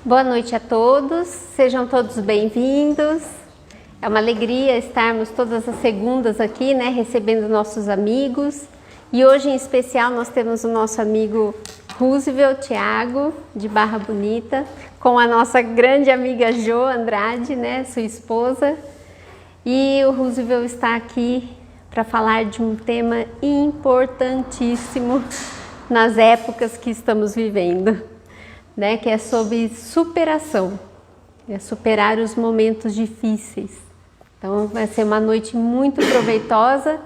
Boa noite a todos, sejam todos bem-vindos. É uma alegria estarmos todas as segundas aqui, recebendo nossos amigos. E hoje em especial nós temos o nosso amigo Roosevelt Thiago, de Barra Bonita, com a nossa grande amiga Jo Andrade, sua esposa. E o Roosevelt está aqui para falar de um tema importantíssimo nas épocas que estamos vivendo, que é sobre superação, é superar os momentos difíceis. Então vai ser uma noite muito proveitosa,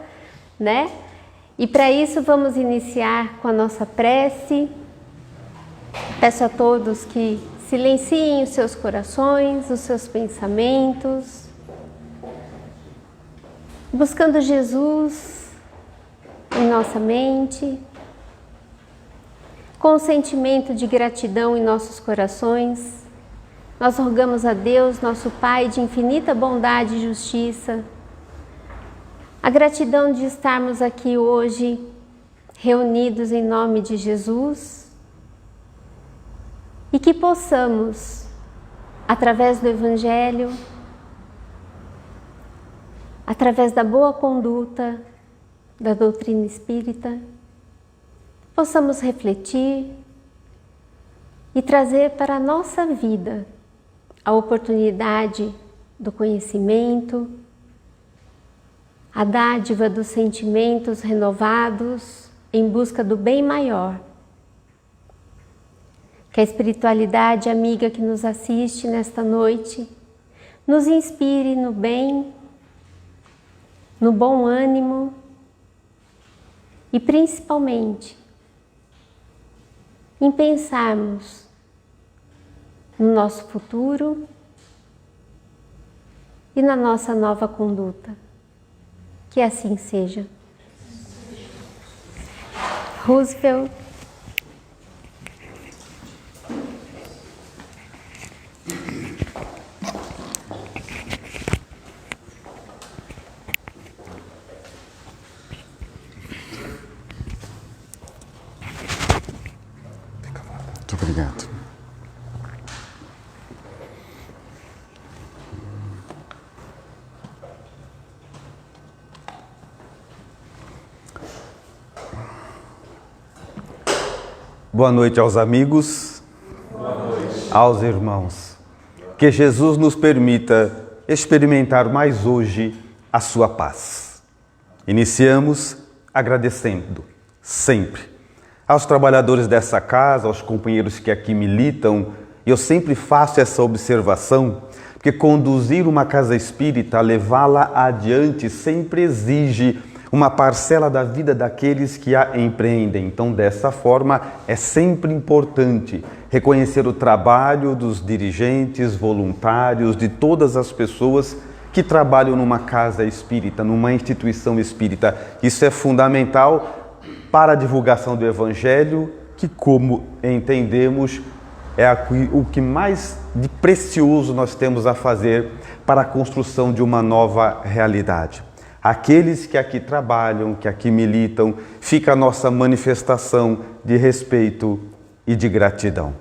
E para isso vamos iniciar com a nossa prece. Peço a todos que silenciem os seus corações, os seus pensamentos, buscando Jesus em nossa mente, com um sentimento de gratidão em nossos corações. Nós rogamos a Deus, nosso Pai de infinita bondade e justiça, a gratidão de estarmos aqui hoje, reunidos em nome de Jesus, e que possamos, através do Evangelho, através da boa conduta, da doutrina espírita, possamos refletir e trazer para a nossa vida a oportunidade do conhecimento, a dádiva dos sentimentos renovados em busca do bem maior. Que a espiritualidade amiga que nos assiste nesta noite nos inspire no bem, no bom ânimo e principalmente em pensarmos no nosso futuro e na nossa nova conduta. Que assim seja. Roosevelt. Muito obrigado. Boa noite aos amigos, aos irmãos. Que Jesus nos permita experimentar mais hoje a sua paz. Iniciamos agradecendo sempre aos trabalhadores dessa casa, aos companheiros que aqui militam. Eu sempre faço essa observação, porque conduzir uma casa espírita, levá-la adiante, sempre exige uma parcela da vida daqueles que a empreendem. Então, dessa forma, é sempre importante reconhecer o trabalho dos dirigentes, voluntários, de todas as pessoas que trabalham numa casa espírita, numa instituição espírita. Isso é fundamental para a divulgação do Evangelho, que, como entendemos, é o que mais de precioso nós temos a fazer para a construção de uma nova realidade. Aqueles que aqui trabalham, que aqui militam, fica a nossa manifestação de respeito e de gratidão.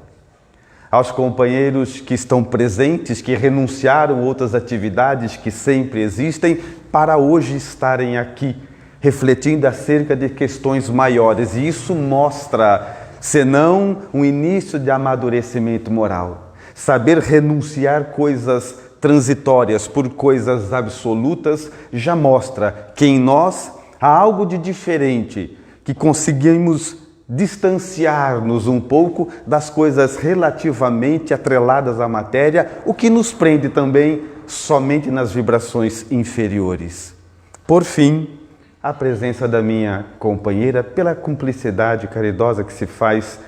Aos companheiros que estão presentes, que renunciaram a outras atividades que sempre existem, para hoje estarem aqui, refletindo acerca de questões maiores. E isso mostra, senão um início de amadurecimento moral. Saber renunciar coisas transitórias por coisas absolutas já mostra que em nós há algo de diferente, que conseguimos distanciar-nos um pouco das coisas relativamente atreladas à matéria, o que nos prende também somente nas vibrações inferiores. Por fim, a presença da minha companheira, pela cumplicidade caridosa que se faz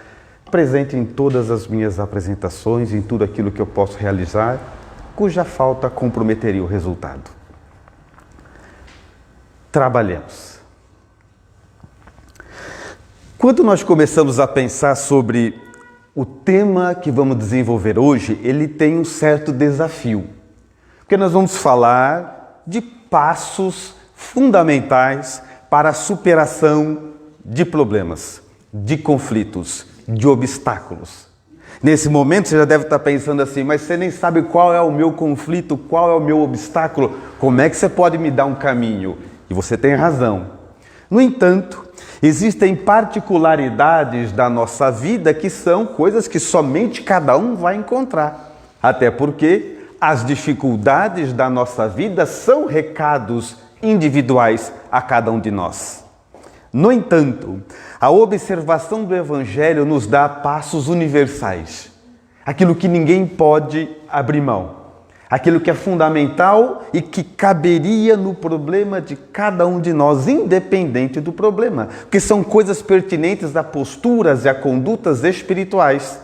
presente em todas as minhas apresentações, em tudo aquilo que eu posso realizar, cuja falta comprometeria o resultado. Trabalhemos. Quando nós começamos a pensar sobre o tema que vamos desenvolver hoje, ele tem um certo desafio, porque nós vamos falar de passos fundamentais para a superação de problemas, de conflitos, de obstáculos. Nesse momento você já deve estar pensando assim, mas você nem sabe qual é o meu conflito, qual é o meu obstáculo, como é que você pode me dar um caminho? E você tem razão. No entanto, existem particularidades da nossa vida que são coisas que somente cada um vai encontrar. Até porque as dificuldades da nossa vida são recados individuais a cada um de nós. No entanto, a observação do Evangelho nos dá passos universais. Aquilo que ninguém pode abrir mão. Aquilo que é fundamental e que caberia no problema de cada um de nós, independente do problema. Porque são coisas pertinentes a posturas e a condutas espirituais.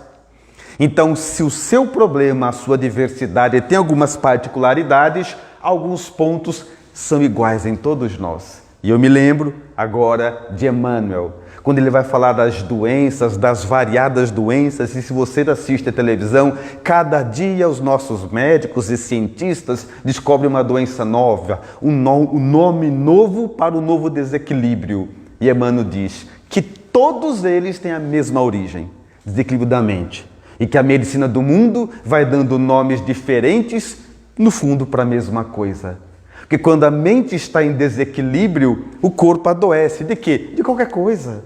Então, se o seu problema, a sua diversidade tem algumas particularidades, alguns pontos são iguais em todos nós. E eu me lembro agora de Emmanuel, quando ele vai falar das doenças, das variadas doenças, e se você assiste a televisão, cada dia os nossos médicos e cientistas descobrem uma doença nova, um nome novo para o novo desequilíbrio. E Emmanuel diz que todos eles têm a mesma origem, desequilíbrio da mente, e que a medicina do mundo vai dando nomes diferentes, no fundo, para a mesma coisa. Porque quando a mente está em desequilíbrio, o corpo adoece. De quê? De qualquer coisa.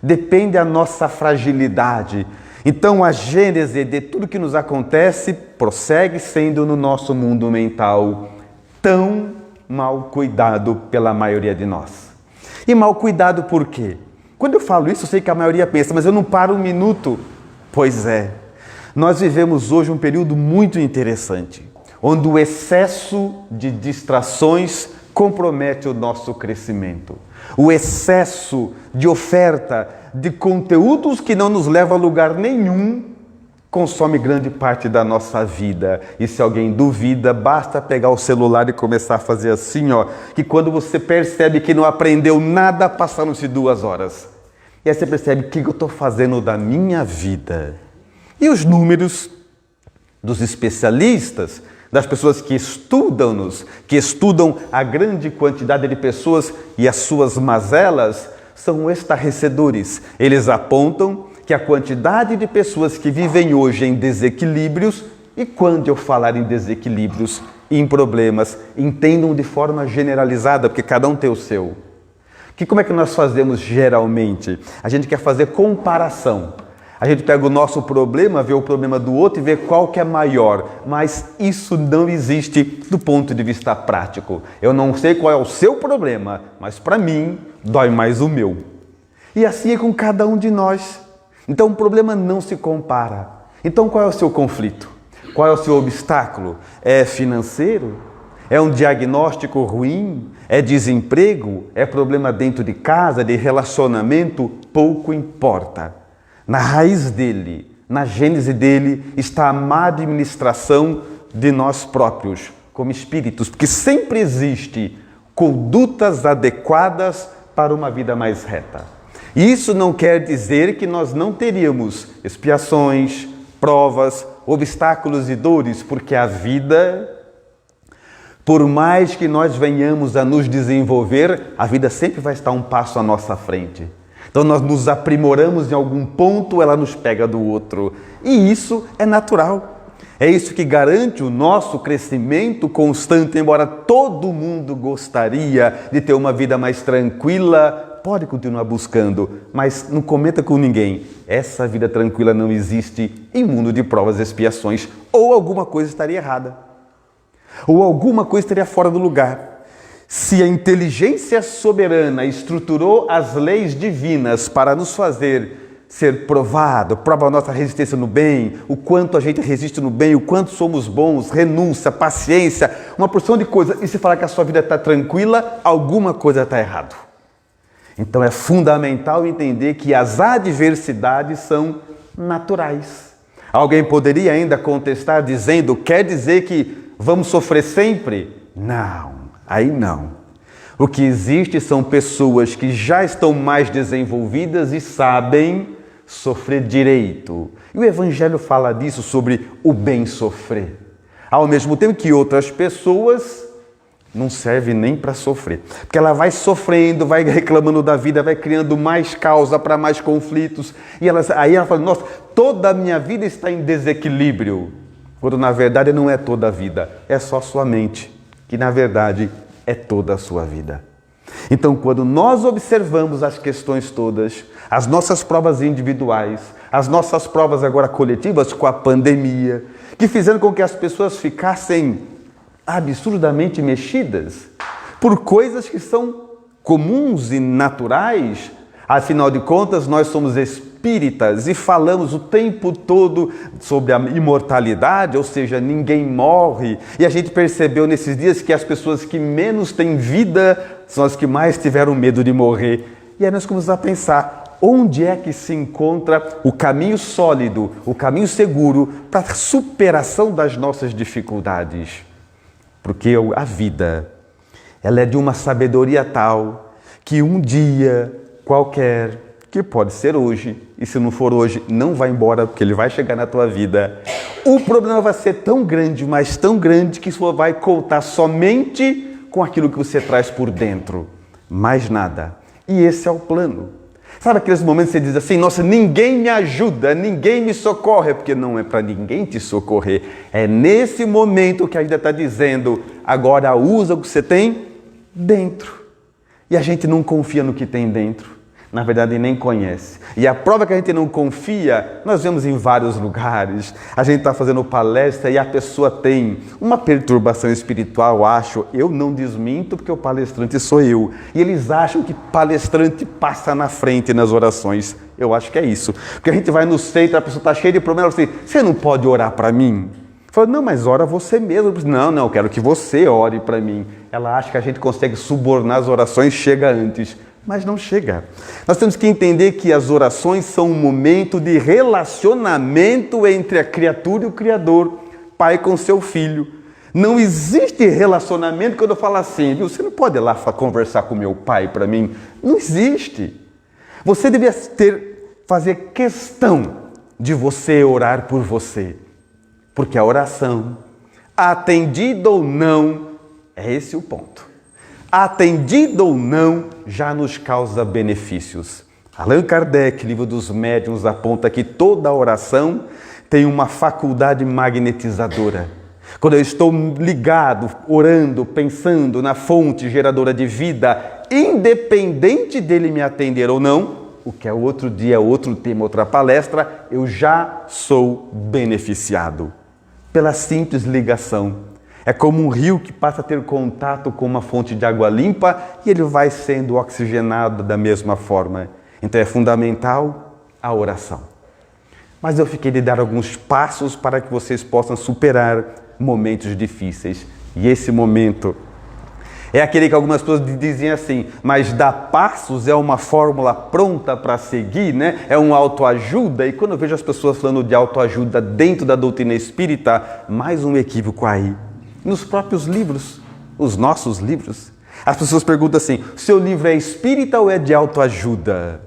Depende da nossa fragilidade. Então a gênese de tudo que nos acontece prossegue sendo no nosso mundo mental tão mal cuidado pela maioria de nós. E mal cuidado por quê? Quando eu falo isso, eu sei que a maioria pensa, mas eu não paro um minuto. Pois é, nós vivemos hoje um período muito interessante, onde o excesso de distrações compromete o nosso crescimento. O excesso de oferta de conteúdos que não nos leva a lugar nenhum consome grande parte da nossa vida. E se alguém duvida, basta pegar o celular e começar a fazer assim, que quando você percebe que não aprendeu nada, passaram-se 2 horas. E aí você percebe o que eu estou fazendo da minha vida. E os números dos especialistas, das pessoas que estudam-nos, que estudam a grande quantidade de pessoas e as suas mazelas, são estarrecedores. Eles apontam que a quantidade de pessoas que vivem hoje em desequilíbrios, e quando eu falar em desequilíbrios e em problemas, entendam de forma generalizada, porque cada um tem o seu. Como é que nós fazemos geralmente? A gente quer fazer comparação. A gente pega o nosso problema, vê o problema do outro e vê qual que é maior. Mas isso não existe do ponto de vista prático. Eu não sei qual é o seu problema, mas para mim dói mais o meu. E assim é com cada um de nós. Então o problema não se compara. Então qual é o seu conflito? Qual é o seu obstáculo? É financeiro? É um diagnóstico ruim? É desemprego? É problema dentro de casa, de relacionamento? Pouco importa. Na raiz dele, na gênese dele, está a má administração de nós próprios, como espíritos, porque sempre existe condutas adequadas para uma vida mais reta. E isso não quer dizer que nós não teríamos expiações, provas, obstáculos e dores, porque a vida, por mais que nós venhamos a nos desenvolver, a vida sempre vai estar um passo à nossa frente. Então nós nos aprimoramos em algum ponto, ela nos pega do outro. E isso é natural. É isso que garante o nosso crescimento constante, embora todo mundo gostaria de ter uma vida mais tranquila, pode continuar buscando, mas não cometa com ninguém. Essa vida tranquila não existe em mundo de provas e expiações. Ou alguma coisa estaria errada. Ou alguma coisa estaria fora do lugar. Se a inteligência soberana estruturou as leis divinas para nos fazer ser provado, prova a nossa resistência no bem, o quanto a gente resiste no bem, o quanto somos bons, renúncia, paciência, uma porção de coisas, e se falar que a sua vida está tranquila, alguma coisa está errado. Então é fundamental entender que as adversidades são naturais. Alguém poderia ainda contestar dizendo, quer dizer que vamos sofrer sempre? Não. Aí não. O que existe são pessoas que já estão mais desenvolvidas e sabem sofrer direito. E o Evangelho fala disso, sobre o bem sofrer. Ao mesmo tempo que outras pessoas não serve nem para sofrer. Porque ela vai sofrendo, vai reclamando da vida, vai criando mais causa para mais conflitos. E aí ela fala, nossa, toda a minha vida está em desequilíbrio. Quando na verdade não é toda a vida, é só sua mente, que na verdade é toda a sua vida. Então, quando nós observamos as questões todas, as nossas provas individuais, as nossas provas agora coletivas com a pandemia, que fizeram com que as pessoas ficassem absurdamente mexidas por coisas que são comuns e naturais. Afinal de contas, nós somos espíritas e falamos o tempo todo sobre a imortalidade, ou seja, ninguém morre. E a gente percebeu nesses dias que as pessoas que menos têm vida são as que mais tiveram medo de morrer. E aí nós começamos a pensar, onde é que se encontra o caminho sólido, o caminho seguro para a superação das nossas dificuldades? Porque a vida, ela é de uma sabedoria tal que um dia qualquer, que pode ser hoje, e se não for hoje, não vai embora, porque ele vai chegar na tua vida. O problema vai ser tão grande, mas tão grande, que isso vai contar somente com aquilo que você traz por dentro. Mais nada. E esse é o plano. Sabe aqueles momentos que você diz assim, nossa, ninguém me ajuda, ninguém me socorre, porque não é para ninguém te socorrer. É nesse momento que a vida está dizendo, agora usa o que você tem dentro. E a gente não confia no que tem dentro. Na verdade, nem conhece. E a prova que a gente não confia, nós vemos em vários lugares. A gente está fazendo palestra e a pessoa tem uma perturbação espiritual, acho. Eu não desminto, porque o palestrante sou eu. E eles acham que palestrante passa na frente nas orações. Eu acho que é isso. Porque a gente vai no centro, a pessoa está cheia de problemas, ela fala assim, você não pode orar para mim? Fala, não, mas ora você mesmo. Não, eu quero que você ore para mim. Ela acha que a gente consegue subornar as orações, chega antes. Mas não chega. Nós temos que entender que as orações são um momento de relacionamento entre a criatura e o Criador, pai com seu filho. Não existe relacionamento quando eu falo assim, viu? Você não pode ir lá conversar com meu pai para mim. Não existe. Você devia fazer questão de você orar por você. Porque a oração, atendida ou não, é esse o ponto. Atendido ou não, já nos causa benefícios. Allan Kardec, Livro dos Médiuns, aponta que toda oração tem uma faculdade magnetizadora. Quando eu estou ligado, orando, pensando na fonte geradora de vida, independente dele me atender ou não, o que é outro dia, outro tema, outra palestra, eu já sou beneficiado pela simples ligação. É como um rio que passa a ter contato com uma fonte de água limpa e ele vai sendo oxigenado da mesma forma. Então é fundamental a oração. Mas eu fiquei de dar alguns passos para que vocês possam superar momentos difíceis. E esse momento é aquele que algumas pessoas dizem assim, mas dar passos é uma fórmula pronta para seguir, né? É uma autoajuda. E quando eu vejo as pessoas falando de autoajuda dentro da doutrina espírita, mais um equívoco aí. Nos próprios livros, os nossos livros, as pessoas perguntam assim, seu livro é espírita ou é de autoajuda?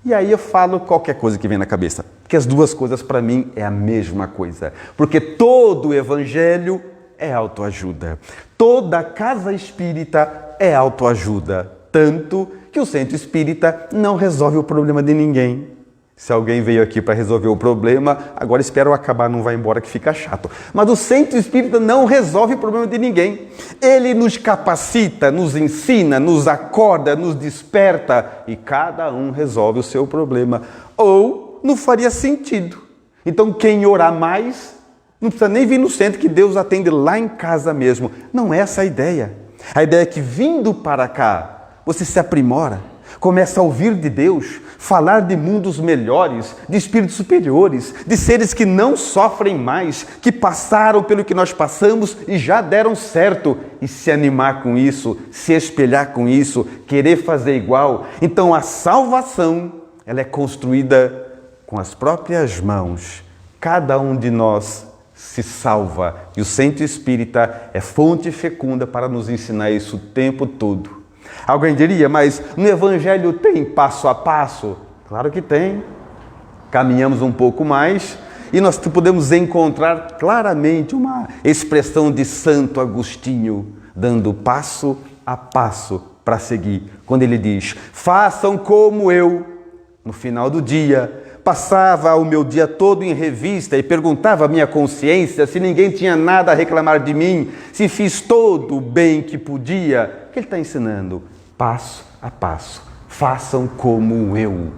E aí eu falo qualquer coisa que vem na cabeça, porque as duas coisas para mim é a mesma coisa, porque todo o evangelho é autoajuda, toda casa espírita é autoajuda, tanto que o centro espírita não resolve o problema de ninguém. Se alguém veio aqui para resolver o problema, agora espera eu acabar, não vai embora que fica chato. Mas o centro espírita não resolve o problema de ninguém. Ele nos capacita, nos ensina, nos acorda, nos desperta e cada um resolve o seu problema. Ou não faria sentido. Então quem orar mais, não precisa nem vir no centro que Deus atende lá em casa mesmo. Não é essa a ideia. A ideia é que vindo para cá, você se aprimora. Começa a ouvir de Deus, falar de mundos melhores, de espíritos superiores, de seres que não sofrem mais, que passaram pelo que nós passamos e já deram certo. E se animar com isso, se espelhar com isso, querer fazer igual. Então a salvação, ela é construída com as próprias mãos. Cada um de nós se salva. E o centro espírita é fonte fecunda para nos ensinar isso o tempo todo. Alguém diria, mas no Evangelho tem passo a passo? Claro que tem. Caminhamos um pouco mais e nós podemos encontrar claramente uma expressão de Santo Agostinho. dando passo a passo para seguir. Quando ele diz, façam como eu, no final do dia, passava o meu dia todo em revista e perguntava à minha consciência se ninguém tinha nada a reclamar de mim, se fiz todo o bem que podia. O que ele está ensinando? Passo a passo. Façam como eu.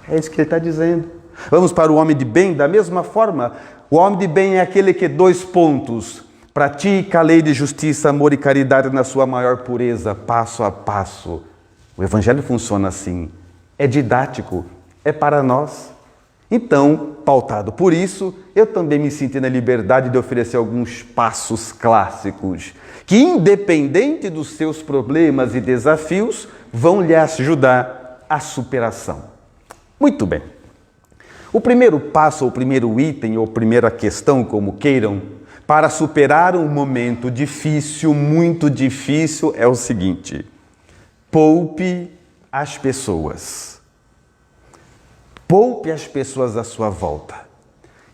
É isso que ele está dizendo. Vamos para o homem de bem da mesma forma. O homem de bem é aquele que, 2 pontos, pratica a lei de justiça, amor e caridade na sua maior pureza, passo a passo. O Evangelho funciona assim. É didático, é para nós. Então, pautado por isso, eu também me senti na liberdade de oferecer alguns passos clássicos que, independente dos seus problemas e desafios, vão lhe ajudar à superação. Muito bem. O primeiro passo, ou primeiro item, ou primeira questão, como queiram, para superar um momento difícil, muito difícil, é o seguinte: poupe as pessoas. Poupe as pessoas à sua volta.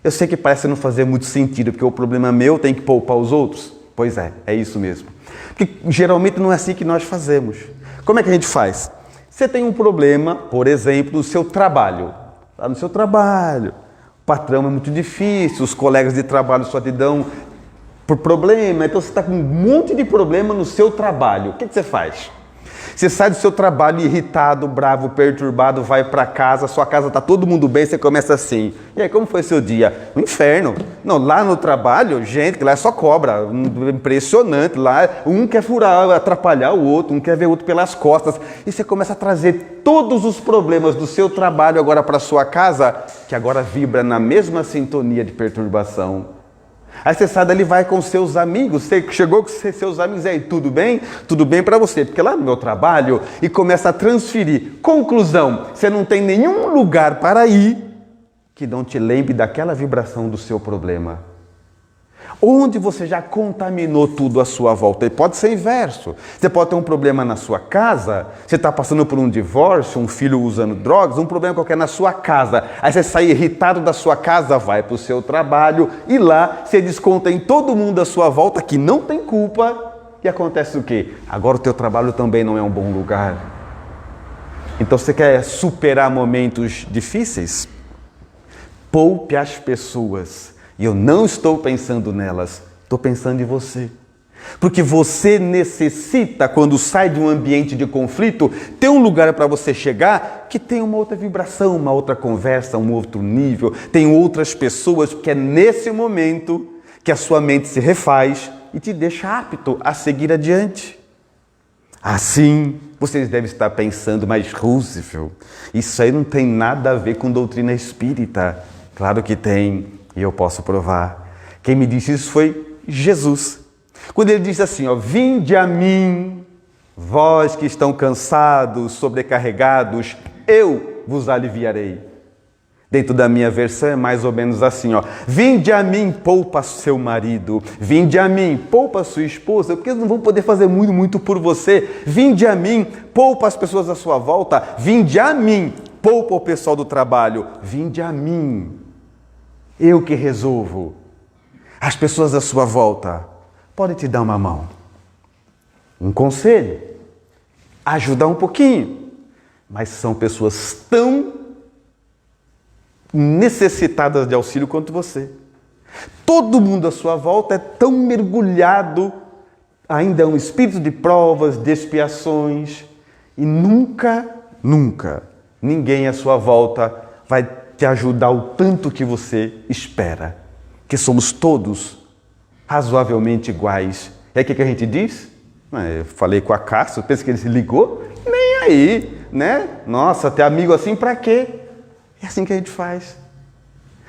Eu sei que parece não fazer muito sentido, porque o problema meu tem que poupar os outros. Pois é isso mesmo. Porque geralmente não é assim que nós fazemos. Como é que a gente faz? Você tem um problema, por exemplo, no seu trabalho. Lá no seu trabalho, o patrão é muito difícil, os colegas de trabalho só te dão por problema, então você está com um monte de problema no seu trabalho. O que você faz? Você sai do seu trabalho irritado, bravo, perturbado, vai para casa, sua casa está todo mundo bem, você começa assim. E aí, como foi seu dia? Um inferno. Não, lá no trabalho, gente, lá é só cobra, impressionante. Lá um quer furar, atrapalhar o outro, um quer ver o outro pelas costas. E você começa a trazer todos os problemas do seu trabalho agora para sua casa, que agora vibra na mesma sintonia de perturbação. Aí você sai dali, vai com seus amigos, você chegou com seus amigos, e aí, tudo bem? Tudo bem para você, porque lá no meu trabalho, e começa a transferir. Conclusão, você não tem nenhum lugar para ir que não te lembre daquela vibração do seu problema. Onde você já contaminou tudo à sua volta. E pode ser inverso. Você pode ter um problema na sua casa, você está passando por um divórcio, um filho usando drogas, um problema qualquer na sua casa. Aí você sai irritado da sua casa, vai para o seu trabalho e lá você desconta em todo mundo à sua volta que não tem culpa. E acontece o quê? Agora o teu trabalho também não é um bom lugar. Então você quer superar momentos difíceis? Poupe as pessoas. E eu não estou pensando nelas, estou pensando em você. Porque você necessita, quando sai de um ambiente de conflito, ter um lugar para você chegar que tem uma outra vibração, uma outra conversa, um outro nível, tem outras pessoas, porque é nesse momento que a sua mente se refaz e te deixa apto a seguir adiante. Assim, vocês devem estar pensando, mas Roosevelt, isso aí não tem nada a ver com doutrina espírita. Claro que tem. E eu posso provar. Quem me disse isso foi Jesus. Quando ele disse assim, vinde a mim, vós que estão cansados, sobrecarregados, eu vos aliviarei. Dentro da minha versão é mais ou menos assim, vinde a mim, poupa seu marido, vinde a mim, poupa sua esposa, porque eles não vão poder fazer muito por você. Vinde a mim, poupa as pessoas à sua volta, vinde a mim, poupa o pessoal do trabalho, vinde a mim. Eu que resolvo. As pessoas à sua volta podem te dar uma mão, um conselho, ajudar um pouquinho, mas são pessoas tão necessitadas de auxílio quanto você. Todo mundo à sua volta é tão mergulhado, ainda é um espírito de provas, de expiações, e nunca ninguém à sua volta vai te ajudar o tanto que você espera, que somos todos razoavelmente iguais. E aí o que a gente diz? Eu falei com a Cássia, pensa que ele se ligou? Nem aí, né? Nossa, ter amigo assim pra quê? É assim que a gente faz.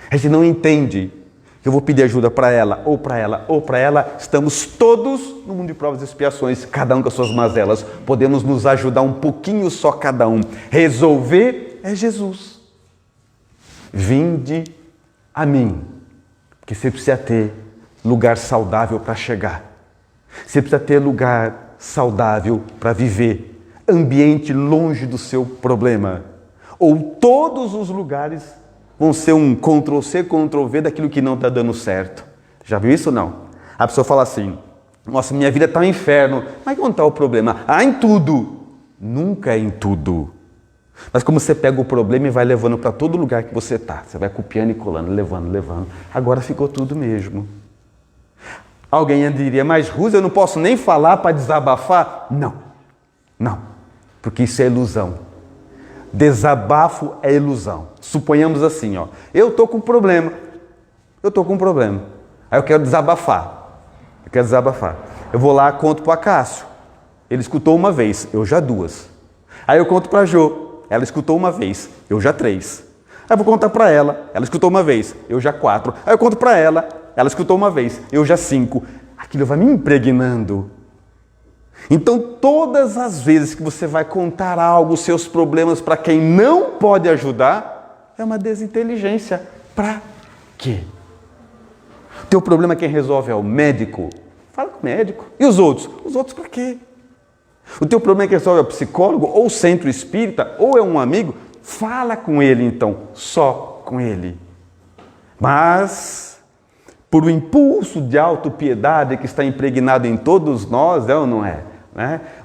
A gente não entende que eu vou pedir ajuda para ela, ou para ela, ou para ela. Estamos todos no mundo de provas e expiações, cada um com as suas mazelas. Podemos nos ajudar um pouquinho só cada um. Resolver é Jesus. Vinde a mim, porque você precisa ter lugar saudável para chegar. Você precisa ter lugar saudável para viver, ambiente longe do seu problema. Ou todos os lugares vão ser um Ctrl-C, Ctrl-V daquilo que não está dando certo. Já viu isso ou não? A pessoa fala assim, Nossa, minha vida está um inferno. Mas onde está o problema? Ah, em tudo. Nunca é em tudo. Mas como você pega o problema e vai levando para todo lugar que você está. Você vai copiando e colando, levando. Agora ficou tudo mesmo. Alguém diria, mas Rússia, eu não posso nem falar para desabafar? Não. Porque isso é ilusão. Desabafo é ilusão. Suponhamos assim, ó. Eu estou com um problema. Aí eu quero desabafar. Eu vou lá, conto para Cássio. Ele escutou uma vez, eu já 2. Aí eu conto para a Jô. Ela escutou uma vez, eu já 3. Aí eu vou contar para ela escutou uma vez, eu já 4. Aí eu conto para ela escutou uma vez, eu já 5. Aquilo vai me impregnando. Então, todas as vezes que você vai contar algo, seus problemas para quem não pode ajudar, é uma desinteligência. Para quê? Teu problema quem resolve é o médico? Fala com o médico. E os outros? Os outros para quê? O teu problema quem resolve é o psicólogo, ou o centro espírita, ou é um amigo? Fala com ele então, só com ele. Mas, por um impulso de autopiedade que está impregnado em todos nós, é ou não é?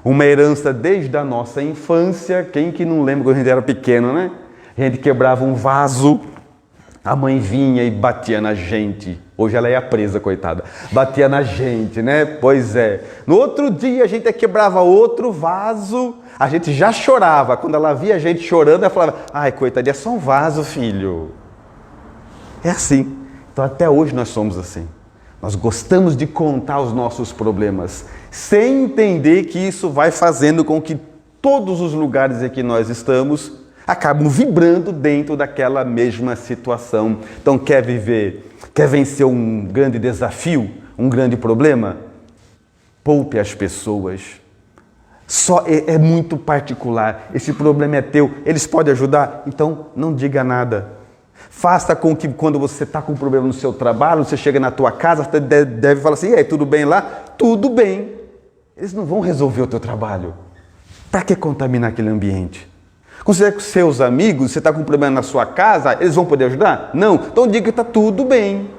Uma herança desde a nossa infância. Quem que não lembra quando a gente era pequeno, né? A gente quebrava um vaso, a mãe vinha e batia na gente. Hoje ela ia presa, coitada. Batia na gente, né? Pois é. No outro dia a gente quebrava outro vaso, a gente já chorava. Quando ela via a gente chorando, ela falava, ai, coitadinha, é só um vaso, filho. É assim. Então até hoje nós somos assim. Nós gostamos de contar os nossos problemas, sem entender que isso vai fazendo com que todos os lugares em que nós estamos acabam vibrando dentro daquela mesma situação. Então quer vencer um grande desafio, um grande problema? Poupe as pessoas. É muito particular. Esse problema é teu. Eles podem ajudar? Então não diga nada. Faça com que quando você está com um problema no seu trabalho, você chega na tua casa, você deve falar assim, e aí, tudo bem lá? Tudo bem. Eles não vão resolver o teu trabalho. Para que contaminar aquele ambiente? Considera que seus amigos, você está com um problema na sua casa, eles vão poder ajudar? Não. Então diga que está tudo bem.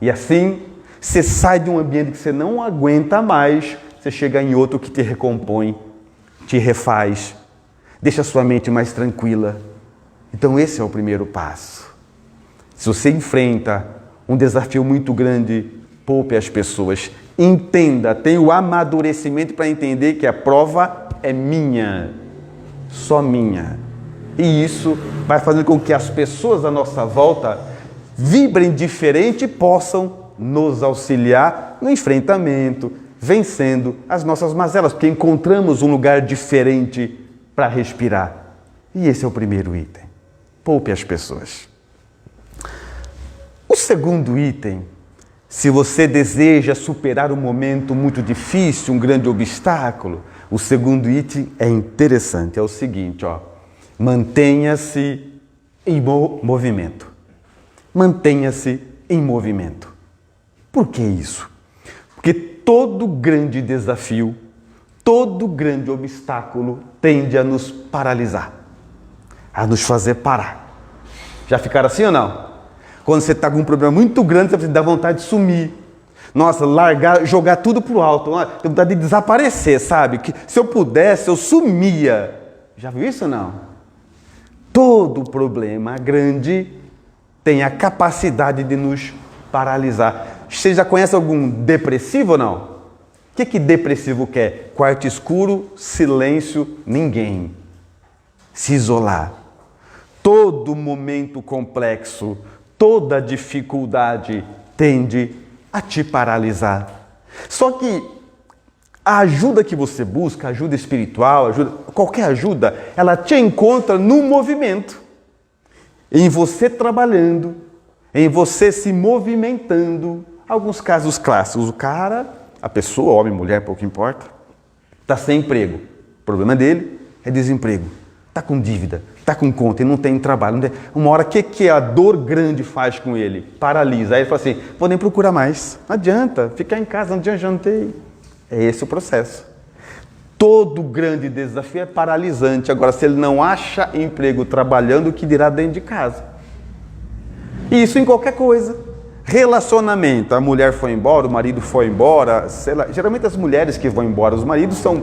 E assim, você sai de um ambiente que você não aguenta mais, você chega em outro que te recompõe, te refaz, deixa a sua mente mais tranquila. Então esse é o primeiro passo. Se você enfrenta um desafio muito grande, poupe as pessoas. Entenda, tenha o amadurecimento para entender que a prova é minha. Só minha. E isso vai fazendo com que as pessoas à nossa volta vibrem diferente e possam nos auxiliar no enfrentamento, vencendo as nossas mazelas, porque encontramos um lugar diferente para respirar. E esse é o primeiro item. Poupe as pessoas. O segundo item, se você deseja superar um momento muito difícil, um grande obstáculo, o segundo item é interessante, é o seguinte, mantenha-se em movimento. Mantenha-se em movimento. Por que isso? Porque todo grande desafio, todo grande obstáculo tende a nos paralisar, a nos fazer parar. Já ficaram assim ou não? Quando você está com um problema muito grande, você dá vontade de sumir. Nossa, largar, jogar tudo pro alto. Tem vontade de desaparecer, sabe? Que se eu pudesse, eu sumia. Já viu isso ou não? Todo problema grande tem a capacidade de nos paralisar. Você já conhece algum depressivo ou não? O que depressivo quer? Quarto escuro, silêncio, ninguém. Se isolar. Todo momento complexo, toda dificuldade tende a te paralisar. Só que a ajuda que você busca, ajuda espiritual, qualquer ajuda, ela te encontra no movimento. Em você trabalhando, em você se movimentando. Alguns casos clássicos, a pessoa, homem, mulher, pouco importa, está sem emprego. O problema dele é desemprego. Está com dívida, está com conta, ele não tem trabalho. Não tem... Uma hora, o que a dor grande faz com ele? Paralisa. Aí ele fala assim, vou nem procurar mais. Não adianta, ficar em casa, não adianta, já não tem. É esse o processo. Todo grande desafio é paralisante. Agora, se ele não acha emprego trabalhando, o que dirá dentro de casa? E isso em qualquer coisa. Relacionamento, a mulher foi embora, o marido foi embora, sei lá, geralmente as mulheres que vão embora, os maridos são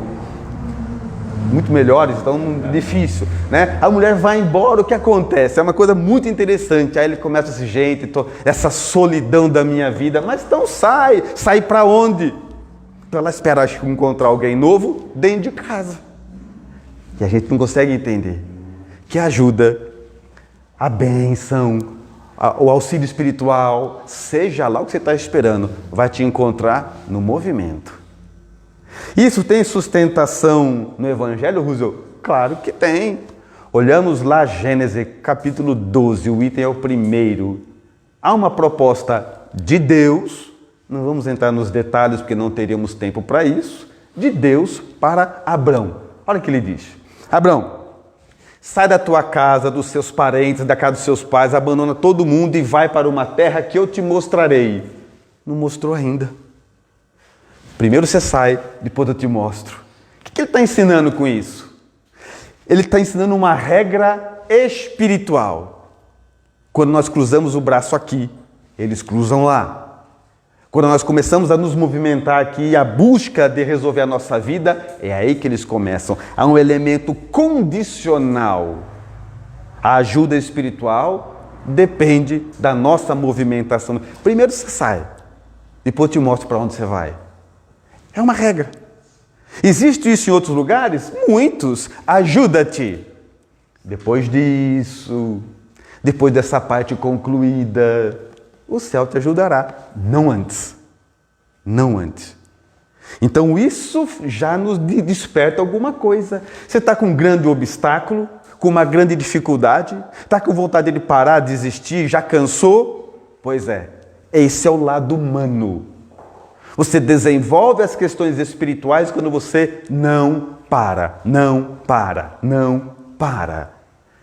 muito melhores, então difícil, né? A mulher vai embora, o que acontece? É uma coisa muito interessante, aí ele começa assim, gente, essa solidão da minha vida, mas então sai para onde? Para ela esperar encontrar alguém novo dentro de casa. E a gente não consegue entender que a ajuda, a bênção, o auxílio espiritual, seja lá o que você está esperando, vai te encontrar no movimento. Isso tem sustentação no Evangelho, Rússio? Claro que tem. Olhamos lá Gênesis capítulo 12, o item é o primeiro. Há uma proposta de Deus, não vamos entrar nos detalhes porque não teríamos tempo para isso, de Deus para Abrão. Olha o que ele diz. Abrão, sai da tua casa, dos seus parentes, da casa dos seus pais, abandona todo mundo e vai para uma terra que eu te mostrarei. Não mostrou ainda. Primeiro você sai, depois eu te mostro. O que ele está ensinando com isso? Ele está ensinando uma regra espiritual. Quando nós cruzamos o braço aqui, eles cruzam lá. Quando nós começamos a nos movimentar aqui, a busca de resolver a nossa vida, é aí que eles começam. Há um elemento condicional. A ajuda espiritual depende da nossa movimentação. Primeiro você sai, depois eu te mostro para onde você vai. É uma regra. Existe isso em outros lugares? Muitos. Ajuda-te. Depois disso, depois dessa parte concluída, o céu te ajudará. Não antes. Não antes. Então isso já nos desperta alguma coisa. Você está com um grande obstáculo, com uma grande dificuldade, está com vontade de parar, desistir, já cansou? Pois é, esse é o lado humano. Você desenvolve as questões espirituais quando você não para.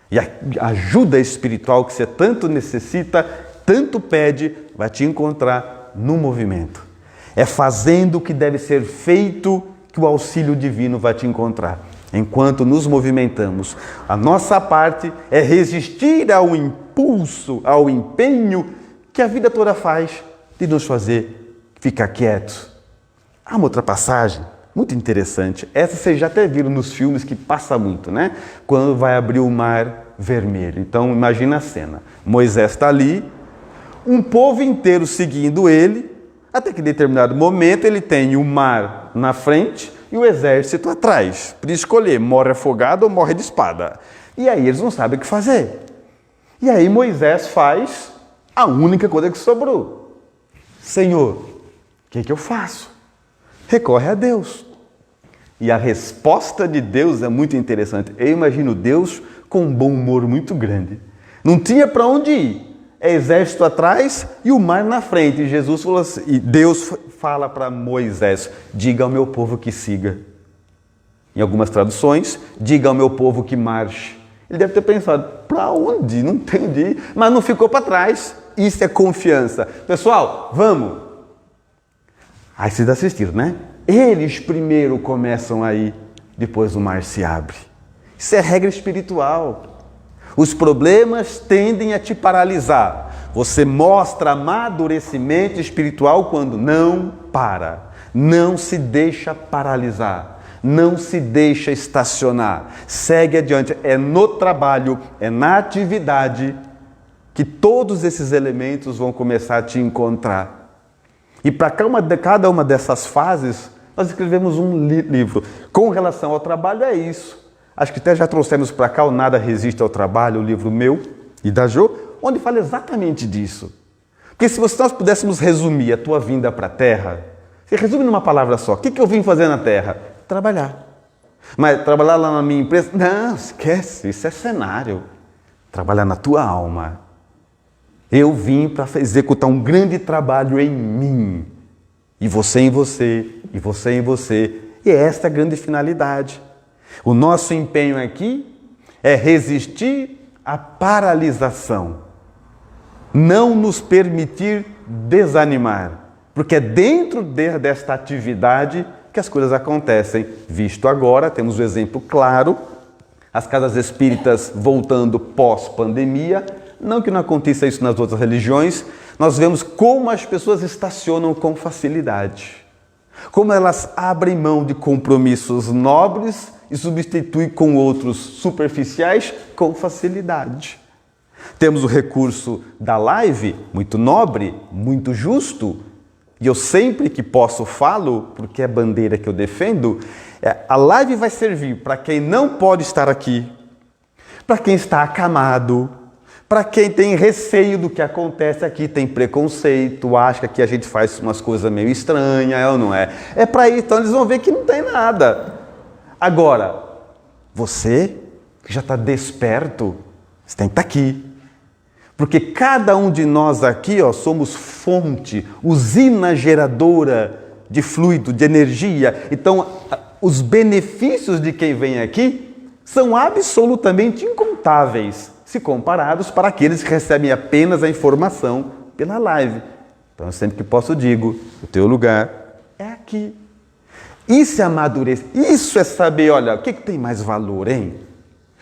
E a ajuda espiritual que você tanto necessita, tanto pede, vai te encontrar no movimento. É fazendo o que deve ser feito que o auxílio divino vai te encontrar. Enquanto nos movimentamos, a nossa parte é resistir ao impulso, ao empenho que a vida toda faz de nos fazer ficar quietos. Há uma outra passagem muito interessante. Essa vocês já até viram nos filmes que passa muito, né? Quando vai abrir o mar vermelho. Então imagina a cena. Moisés está ali, um povo inteiro seguindo ele, até que em determinado momento ele tem o mar na frente e o exército atrás. Para escolher, morre afogado ou morre de espada. E aí eles não sabem o que fazer. E aí Moisés faz a única coisa que sobrou. Senhor, o que eu faço? Recorre a Deus. E a resposta de Deus é muito interessante. Eu imagino Deus com um bom humor muito grande. Não tinha para onde ir. É exército atrás e o mar na frente. E Jesus falou assim, e Deus fala para Moisés, diga ao meu povo que siga. Em algumas traduções, diga ao meu povo que marche. Ele deve ter pensado, para onde? Não tem onde ir. Mas não ficou para trás. Isso é confiança. Pessoal, vamos. Aí vocês assistiram, né? Eles primeiro começam aí, depois o mar se abre. Isso é regra espiritual. Os problemas tendem a te paralisar. Você mostra amadurecimento espiritual quando não para. Não se deixa paralisar. Não se deixa estacionar. Segue adiante. É no trabalho, é na atividade que todos esses elementos vão começar a te encontrar. E para cada uma dessas fases, nós escrevemos um livro. Com relação ao trabalho, é isso. Acho que até já trouxemos para cá o Nada Resiste ao Trabalho, o livro meu e da Jo, onde fala exatamente disso. Porque se nós pudéssemos resumir a tua vinda para a Terra, você resume numa palavra só. O que eu vim fazer na Terra? Trabalhar. Mas trabalhar lá na minha empresa? Não, esquece, isso é cenário. Trabalhar na tua alma. Eu vim para executar um grande trabalho em mim. E você em você, e você em você. E esta é a grande finalidade. O nosso empenho aqui é resistir à paralisação. Não nos permitir desanimar. Porque é dentro desta atividade que as coisas acontecem. Visto agora, temos um exemplo claro. As casas espíritas voltando pós-pandemia. Não que não aconteça isso nas outras religiões, nós vemos como as pessoas estacionam com facilidade. Como elas abrem mão de compromissos nobres e substituem com outros superficiais com facilidade. Temos o recurso da live, muito nobre, muito justo, e eu sempre que posso falo, porque é a bandeira que eu defendo, a live vai servir para quem não pode estar aqui, para quem está acamado, para quem tem receio do que acontece aqui, tem preconceito, acha que aqui a gente faz umas coisas meio estranhas, é ou não é? É para isso, então eles vão ver que não tem nada. Agora, você que já está desperto, você tem que estar aqui. Porque cada um de nós aqui, somos fonte, usina geradora de fluido, de energia. Então, os benefícios de quem vem aqui são absolutamente incontáveis, se comparados para aqueles que recebem apenas a informação pela live. Então, eu sempre que posso digo, o teu lugar é aqui. Isso é amadurecer, isso é saber, olha, o que tem mais valor, hein?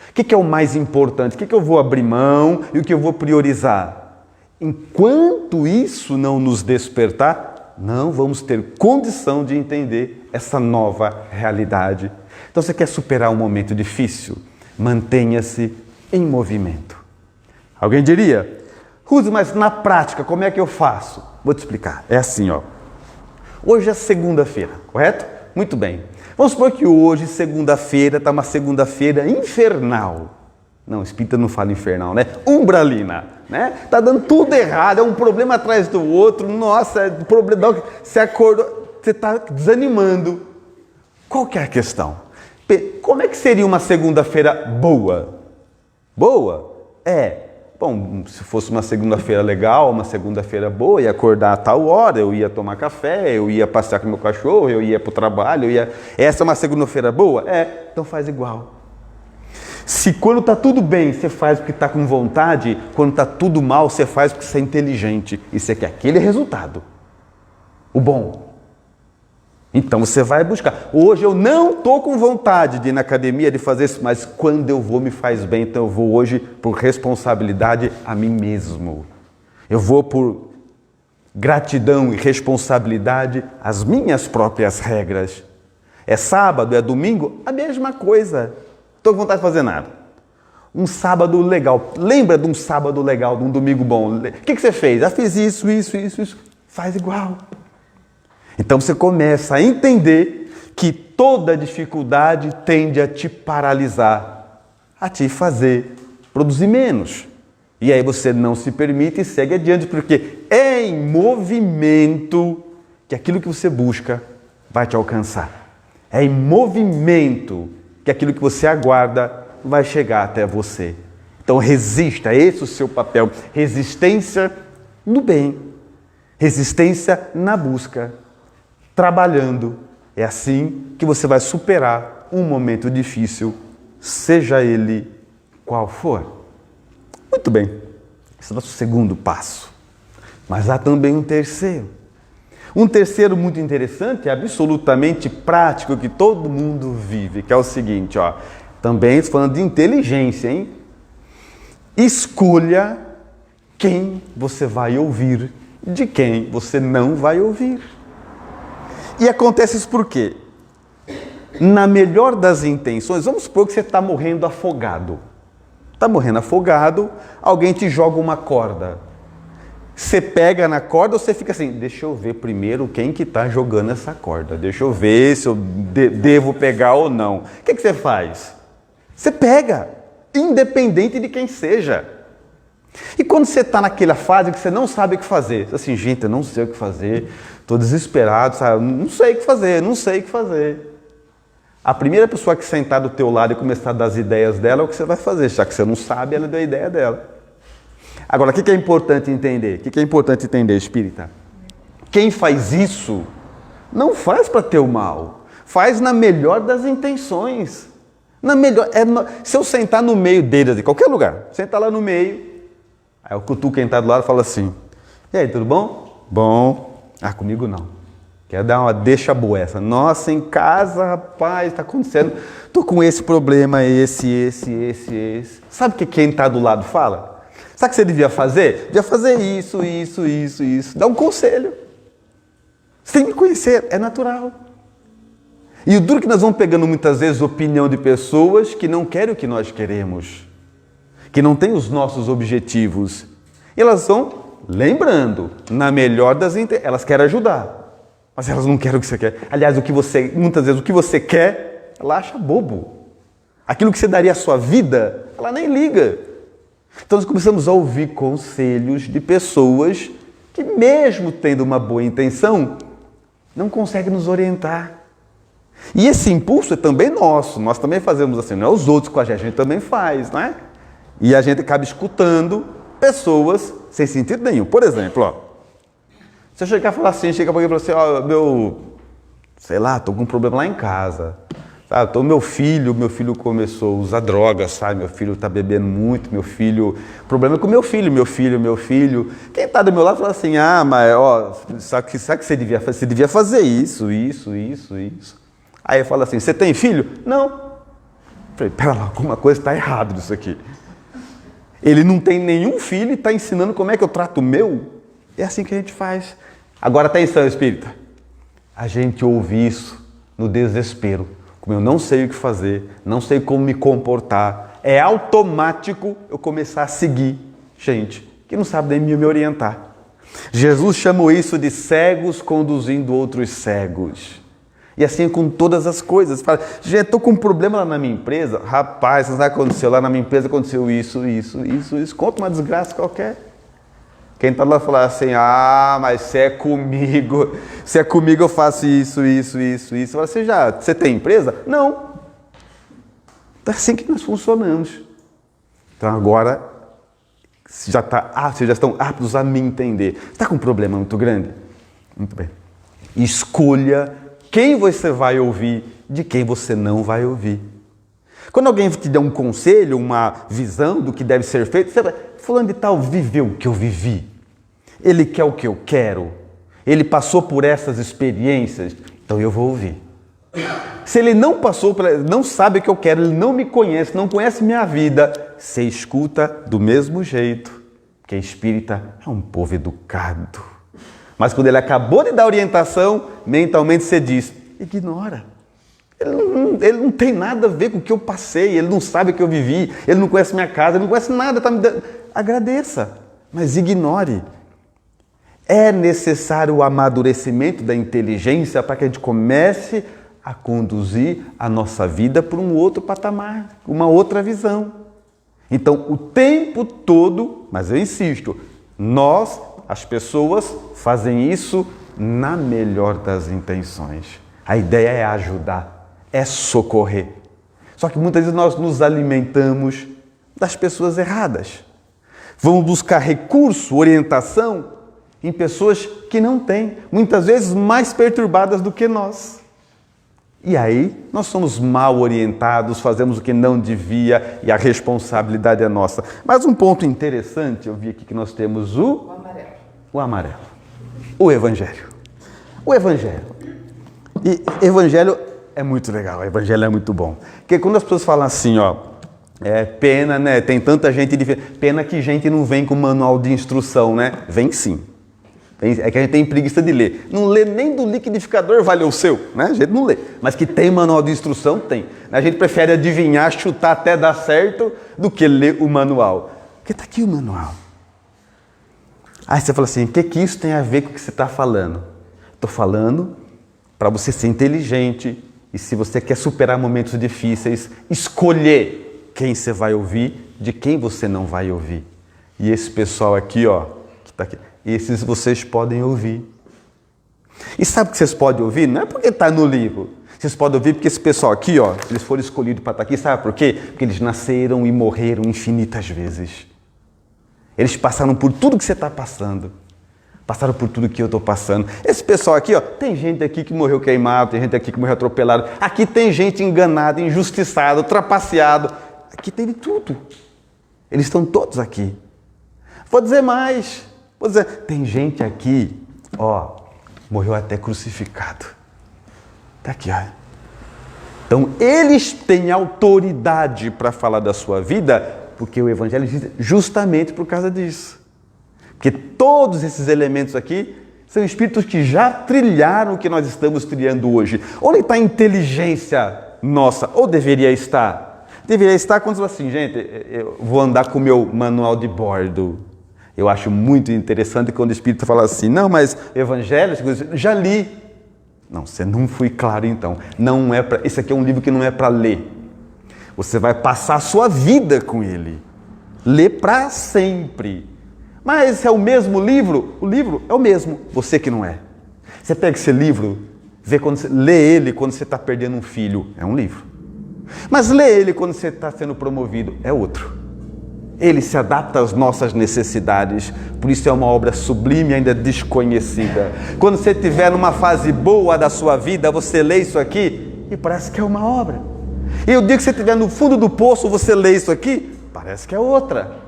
O que é o mais importante? O que eu vou abrir mão e o que eu vou priorizar? Enquanto isso não nos despertar, não vamos ter condição de entender essa nova realidade. Então, você quer superar um momento difícil? Mantenha-se em movimento. Alguém diria, Ruse, mas na prática, como é que eu faço? Vou te explicar. É assim, Hoje é segunda-feira, correto? Muito bem. Vamos supor que hoje, segunda-feira, está uma segunda-feira infernal. Não, espírita não fala infernal, né? Umbralina, né? Está dando tudo errado, é um problema atrás do outro. Nossa, problema. Você acordou, você está desanimando. Qual que é a questão? Como é que seria uma segunda-feira boa? Boa? Bom, se fosse uma segunda-feira legal, uma segunda-feira boa, ia acordar a tal hora, eu ia tomar café, eu ia passear com meu cachorro, eu ia para o trabalho, Essa é uma segunda-feira boa? Então faz igual. Se quando está tudo bem, você faz porque está com vontade, quando está tudo mal, você faz porque você é inteligente e você quer aquele resultado. O bom. Então você vai buscar. Hoje eu não estou com vontade de ir na academia, de fazer isso, mas quando eu vou me faz bem, então eu vou hoje por responsabilidade a mim mesmo. Eu vou por gratidão e responsabilidade às minhas próprias regras. É sábado, é domingo, a mesma coisa. Estou com vontade de fazer nada. Um sábado legal. Lembra de um sábado legal, de um domingo bom? O que você fez? Fiz isso. Faz igual. Então você começa a entender que toda dificuldade tende a te paralisar, a te fazer produzir menos. E aí você não se permite e segue adiante, porque é em movimento que aquilo que você busca vai te alcançar. É em movimento que aquilo que você aguarda vai chegar até você. Então resista, esse é o seu papel. Resistência no bem, resistência na busca. Trabalhando, é assim que você vai superar um momento difícil, seja ele qual for. Muito bem, esse é o nosso segundo passo. Mas há também um terceiro. Um terceiro muito interessante, absolutamente prático, que todo mundo vive, que é o seguinte, também estou falando de inteligência, hein? Escolha quem você vai ouvir, de quem você não vai ouvir. E acontece isso por quê? Na melhor das intenções, vamos supor que você está morrendo afogado. Está morrendo afogado, alguém te joga uma corda. Você pega na corda ou você fica assim, deixa eu ver primeiro quem que está jogando essa corda. Deixa eu ver se eu devo pegar ou não. O que você faz? Você pega, independente de quem seja. E quando você está naquela fase que você não sabe o que fazer, assim, gente, eu não sei o que fazer, estou desesperado, sabe? Não sei o que fazer. A primeira pessoa que sentar do teu lado e começar a dar as ideias dela é o que você vai fazer, já que você não sabe, ela deu a ideia dela. Agora, o que é importante entender? O que é importante entender, espírita? Quem faz isso, não faz para ter o mal, faz na melhor das intenções. Se eu sentar no meio deles, de qualquer lugar, sentar lá no meio, aí eu cutuco quem está do lado e falo assim, e aí, tudo bom? Bom. Comigo não. Quer dar uma deixa boa essa. Nossa, em casa, rapaz, está acontecendo. Estou com esse problema, esse. Sabe o que quem está do lado fala? Sabe o que você devia fazer? Devia fazer isso. Dá um conselho. Você tem que conhecer, é natural. E o duro é que nós vamos pegando muitas vezes opinião de pessoas que não querem o que nós queremos, que não têm os nossos objetivos. E elas vão, lembrando, na melhor das intenções, elas querem ajudar, mas elas não querem o que você quer. Aliás, muitas vezes o que você quer, ela acha bobo. Aquilo que você daria à sua vida, ela nem liga. Então nós começamos a ouvir conselhos de pessoas que, mesmo tendo uma boa intenção, não conseguem nos orientar. E esse impulso é também nosso, nós também fazemos assim, não é os outros com a gente também faz, não é? E a gente acaba escutando pessoas sem sentido nenhum. Por exemplo, ó, se eu chegar e falar assim, chega para alguém e falar assim, estou com um problema lá em casa, sabe? Então meu filho começou a usar drogas, sabe? Meu filho está bebendo muito, o problema é com meu filho. Quem está do meu lado fala assim, mas sabe que você devia fazer isso. Aí eu falo assim, você tem filho? Não. Eu falei, pera lá, alguma coisa está errada nisso aqui. Ele não tem nenhum filho e está ensinando como é que eu trato o meu? É assim que a gente faz. Agora, atenção, espírita. A gente ouve isso no desespero. Como eu não sei o que fazer, não sei como me comportar, é automático eu começar a seguir gente que não sabe nem me orientar. Jesus chamou isso de cegos conduzindo outros cegos. E assim é com todas as coisas. Fala, gente, estou com um problema lá na minha empresa. Rapaz, você sabe o que aconteceu? Lá na minha empresa aconteceu isso. Conta uma desgraça qualquer. Quem está lá fala assim, mas se é comigo eu faço isso. Fala, você tem empresa? Não. É assim que nós funcionamos. Então agora, vocês já estão aptos a me entender. Você está com um problema muito grande? Muito bem. Escolha quem você vai ouvir, de quem você não vai ouvir. Quando alguém te der um conselho, uma visão do que deve ser feito, você vai, fulano de tal viveu o que eu vivi. Ele quer o que eu quero. Ele passou por essas experiências, então eu vou ouvir. Se ele não passou, não sabe o que eu quero, ele não me conhece, não conhece minha vida, você escuta do mesmo jeito. Porque espírita é um povo educado. Mas quando ele acabou de dar orientação, mentalmente você diz, ignora. Ele não tem nada a ver com o que eu passei, ele não sabe o que eu vivi, ele não conhece minha casa, ele não conhece nada. Tá me dando... Agradeça, mas ignore. É necessário o amadurecimento da inteligência para que a gente comece a conduzir a nossa vida para um outro patamar, uma outra visão. Então, o tempo todo, mas eu insisto, as pessoas fazem isso na melhor das intenções. A ideia é ajudar, é socorrer. Só que muitas vezes nós nos alimentamos das pessoas erradas. Vamos buscar recurso, orientação em pessoas que não têm, muitas vezes mais perturbadas do que nós. E aí nós somos mal orientados, fazemos o que não devia e a responsabilidade é nossa. Mas um ponto interessante, eu vi aqui que nós temos o amarelo. O Evangelho. E Evangelho é muito legal, o Evangelho é muito bom. Porque quando as pessoas falam assim, pena, né? Tem tanta gente diferente. Pena que gente não vem com manual de instrução, né? Vem sim. É que a gente tem preguiça de ler. Não lê nem do liquidificador, vale o seu, né? A gente não lê. Mas que tem manual de instrução, tem. A gente prefere adivinhar, chutar até dar certo, do que ler o manual. Porque está aqui o manual. Aí você fala assim, o que isso tem a ver com o que você está falando? Estou falando para você ser inteligente e se você quer superar momentos difíceis, escolher quem você vai ouvir, de quem você não vai ouvir. E esse pessoal aqui, que está aqui, esses vocês podem ouvir. E sabe o que vocês podem ouvir? Não é porque está no livro. Vocês podem ouvir porque esse pessoal aqui, eles foram escolhidos para estar aqui, sabe por quê? Porque eles nasceram e morreram infinitas vezes. Eles passaram por tudo que você está passando. Passaram por tudo que eu estou passando. Esse pessoal aqui, tem gente aqui que morreu queimado, tem gente aqui que morreu atropelado. Aqui tem gente enganada, injustiçada, trapaceado. Aqui tem de tudo. Eles estão todos aqui. Vou dizer mais. Tem gente aqui, morreu até crucificado. Está aqui, Então, eles têm autoridade para falar da sua vida Porque o Evangelho existe justamente por causa disso. Porque todos esses elementos aqui são espíritos que já trilharam o que nós estamos trilhando hoje. Onde está a inteligência nossa? Ou deveria estar? Deveria estar quando você fala assim, gente, eu vou andar com o meu manual de bordo. Eu acho muito interessante quando o Espírito fala assim, não, mas Evangelho, já li. Não, você não foi claro então. Não é esse aqui é um livro que não é para ler. Você vai passar a sua vida com ele. Ler para sempre. Mas é o mesmo livro? O livro é o mesmo, você que não é. Você pega esse livro, lê ele quando você está perdendo um filho, é um livro. Mas lê ele quando você está sendo promovido, é outro. Ele se adapta às nossas necessidades, por isso é uma obra sublime ainda desconhecida. Quando você estiver numa fase boa da sua vida, você lê isso aqui e parece que é uma obra. E o dia que você estiver no fundo do poço, você lê isso aqui, parece que é outra.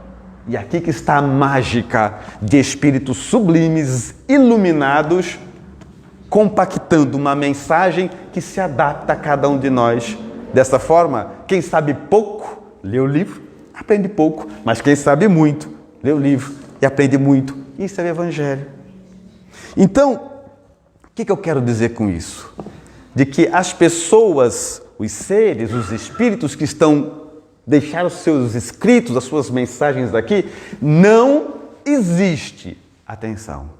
E aqui que está a mágica de espíritos sublimes, iluminados, compactando uma mensagem que se adapta a cada um de nós. Dessa forma, quem sabe pouco, lê o livro, aprende pouco, mas quem sabe muito, lê o livro e aprende muito. Isso é o Evangelho. Então, o que eu quero dizer com isso? De que as pessoas, os seres, os espíritos que deixaram os seus escritos, as suas mensagens aqui, não existe, atenção,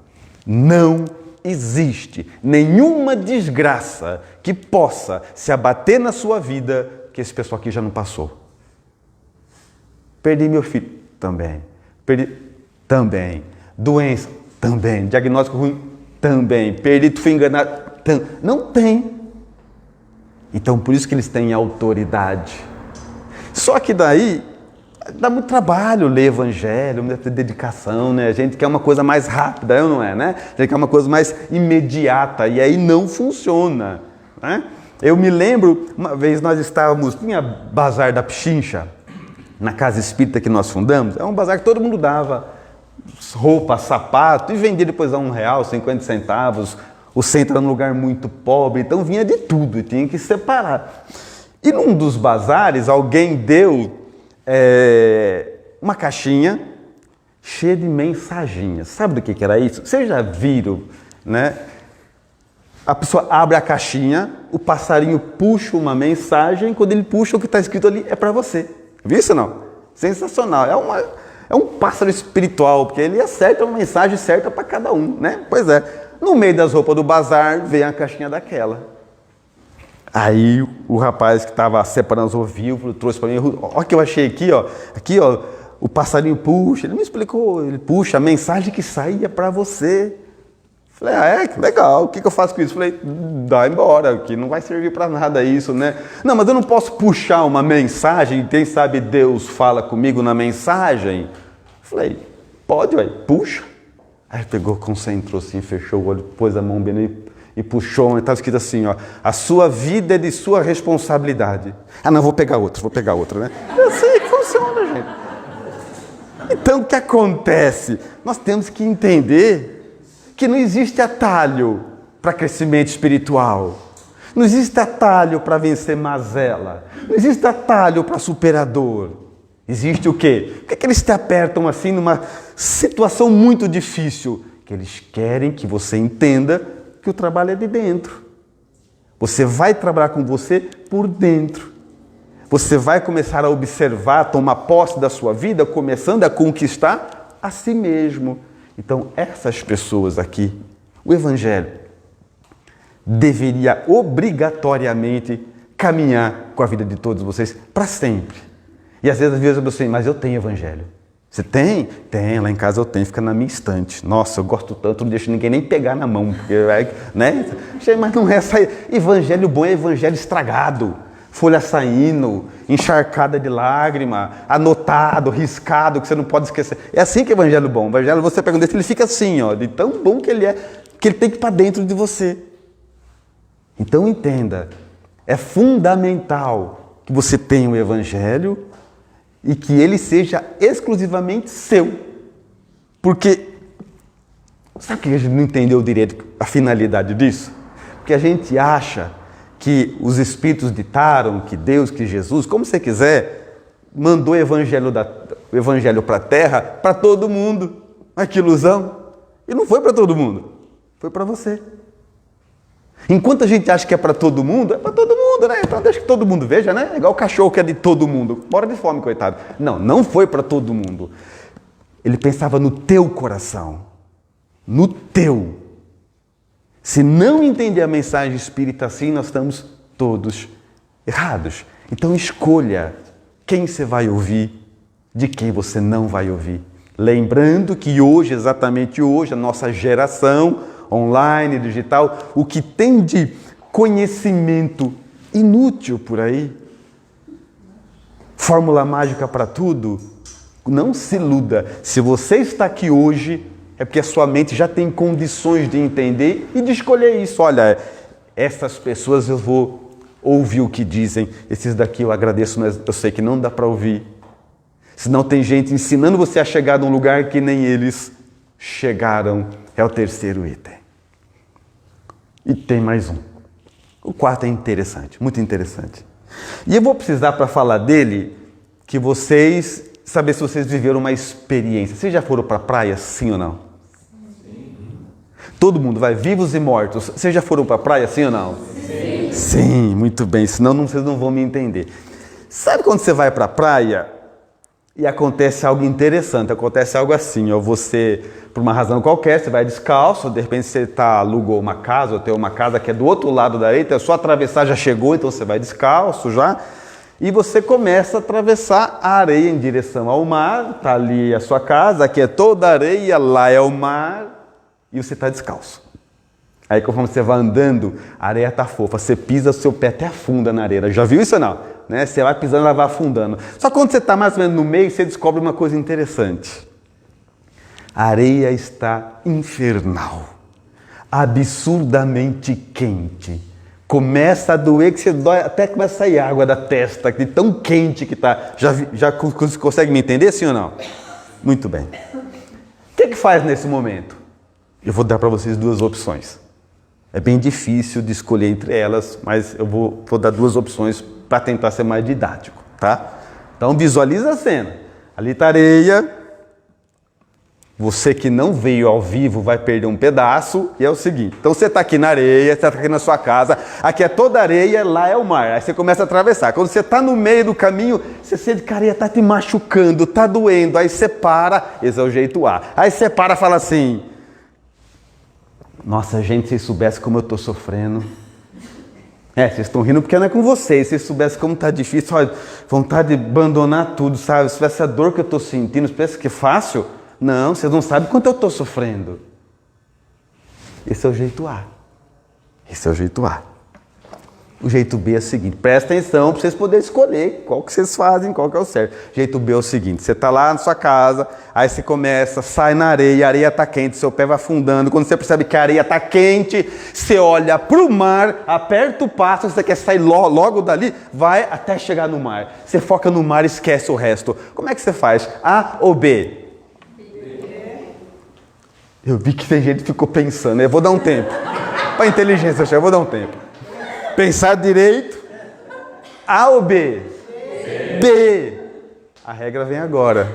não existe nenhuma desgraça que possa se abater na sua vida que esse pessoal aqui já não passou. Perdi meu filho, também. Também. Doença, também. Diagnóstico ruim, também. Perdi, fui enganado, não tem. Então, por isso que eles têm autoridade. Só que daí, dá muito trabalho ler Evangelho, muita dedicação, né? A gente quer uma coisa mais rápida, não é, né? A gente quer uma coisa mais imediata, e aí não funciona, né? Eu me lembro, uma vez tinha Bazar da Pichincha, na casa espírita que nós fundamos, é um bazar que todo mundo dava roupa, sapato, e vendia depois a R$1, 50 centavos, o centro era um lugar muito pobre, então vinha de tudo, e tinha que separar. E num dos bazares, alguém deu uma caixinha cheia de mensaginhas. Sabe do que era isso? Vocês já viram, né? A pessoa abre a caixinha, o passarinho puxa uma mensagem, quando ele puxa, o que está escrito ali é para você. Viu isso não? Sensacional. É um pássaro espiritual, porque ele acerta uma mensagem certa para cada um, né? Pois é. No meio das roupas do bazar, vem a caixinha daquela. Aí o rapaz que estava separando os ovíparos trouxe para mim, olha o que eu achei aqui, ó. Aqui, ó, o passarinho puxa. Ele me explicou, ele puxa a mensagem que saía para você. Falei, que legal, o que eu faço com isso? Falei, dá embora, que não vai servir para nada isso, né? Não, mas eu não posso puxar uma mensagem, quem sabe Deus fala comigo na mensagem? Falei, pode, ué, puxa. Aí pegou, concentrou assim, fechou o olho, pôs a mão bem e puxou, estava escrito assim, ó, a sua vida é de sua responsabilidade. Ah, não, vou pegar outra, né? É assim que funciona, gente. Então, o que acontece? Nós temos que entender que não existe atalho para crescimento espiritual. Não existe atalho para vencer mazela. Não existe atalho para superador. Existe o quê? Por que eles te apertam assim numa situação muito difícil? Que eles querem que você entenda que o trabalho é de dentro. Você vai trabalhar com você por dentro. Você vai começar a observar, tomar posse da sua vida, começando a conquistar a si mesmo. Então, essas pessoas aqui, o Evangelho deveria obrigatoriamente caminhar com a vida de todos vocês para sempre. E às vezes eu penso assim, mas eu tenho Evangelho. Você tem? Tem, lá em casa eu tenho, fica na minha estante. Nossa, eu gosto tanto, não deixo ninguém nem pegar na mão, porque, né? Mas não é essa. Evangelho bom é evangelho estragado. Folha saindo, encharcada de lágrima, anotado, riscado, que você não pode esquecer. É assim que é o evangelho bom. O evangelho, você pega um desse, ele fica assim, ó, de tão bom que ele é, que ele tem que ir para dentro de você. Então entenda, é fundamental que você tenha o evangelho e que ele seja exclusivamente seu. Porque, sabe que a gente não entendeu direito a finalidade disso? Porque a gente acha que os Espíritos ditaram, que Deus, que Jesus, como você quiser, mandou o evangelho para a terra, para todo mundo. Mas que ilusão! E não foi para todo mundo, foi para você. Enquanto a gente acha que é para todo mundo, é para todo mundo, né? Então deixa que todo mundo veja, né? É igual o cachorro que é de todo mundo. Mora de fome, coitado. Não, não foi para todo mundo. Ele pensava no teu coração. No teu. Se não entender a mensagem espírita assim, nós estamos todos errados. Então escolha quem você vai ouvir, de quem você não vai ouvir. Lembrando que hoje, exatamente hoje, a nossa geração online, digital, o que tem de conhecimento inútil por aí, fórmula mágica para tudo, não se iluda. Se você está aqui hoje, é porque a sua mente já tem condições de entender e de escolher isso. Olha, essas pessoas eu vou ouvir o que dizem, esses daqui eu agradeço, mas eu sei que não dá para ouvir. Senão tem gente ensinando você a chegar num lugar que nem eles chegaram. É o terceiro item. E tem mais um. O quarto é interessante, muito interessante. E eu vou precisar, para falar dele, que vocês, saber se vocês viveram uma experiência. Vocês já foram para a praia, sim ou não? Sim. Todo mundo vai, vivos e mortos. Vocês já foram para a praia, sim ou não? Sim. Sim, muito bem, senão vocês não vão me entender. Sabe quando você vai para a praia e acontece algo interessante, acontece algo assim, ó, você, por uma razão qualquer, você vai descalço, de repente você alugou uma casa, ou tem uma casa que é do outro lado da areia, então é só atravessar, já chegou, então você vai descalço já, e você começa a atravessar a areia em direção ao mar, está ali a sua casa, aqui é toda areia, lá é o mar, e você está descalço. Aí conforme você vai andando, a areia está fofa, você pisa, seu pé até afunda na areia, já viu isso ou não? Né? Você vai pisando, ela vai afundando. Só que quando você está mais ou menos no meio, você descobre uma coisa interessante. A areia está infernal, absurdamente quente. Começa a doer, que você dói, até começa a sair água da testa, de tão quente que está. Já consegue me entender, sim ou não? Muito bem. O que faz nesse momento? Eu vou dar para vocês duas opções. É bem difícil de escolher entre elas, mas eu vou dar duas opções para tentar ser mais didático, tá? Então visualiza a cena. Ali está areia. Você que não veio ao vivo vai perder um pedaço. E é o seguinte, então você está aqui na areia, você está aqui na sua casa, aqui é toda areia, lá é o mar. Aí você começa a atravessar. Quando você está no meio do caminho, você sente que a areia está te machucando, está doendo. Aí você para, esse é o jeito A. Aí você para e fala assim, nossa, gente, se soubesse como eu estou sofrendo. Vocês estão rindo porque não é com vocês. Se vocês soubessem como está difícil, olha, vontade de abandonar tudo, sabe? Se tivesse a dor que eu estou sentindo, se pensa que é fácil? Não, vocês não sabem quanto eu estou sofrendo. Esse é o jeito A. Esse é o jeito A. O jeito B é o seguinte, presta atenção para vocês poderem escolher qual que vocês fazem, qual que é o certo. O jeito B é o seguinte, você está lá na sua casa, aí você começa, sai na areia, a areia está quente, seu pé vai afundando. Quando você percebe que a areia está quente, você olha para o mar, aperta o passo, você quer sair logo dali, vai até chegar no mar. Você foca no mar e esquece o resto. Como é que você faz? A ou B? Eu vi que tem gente que ficou pensando, eu vou dar um tempo. Para inteligência, eu vou dar um tempo. Pensar direito. A ou B? B. A regra vem agora.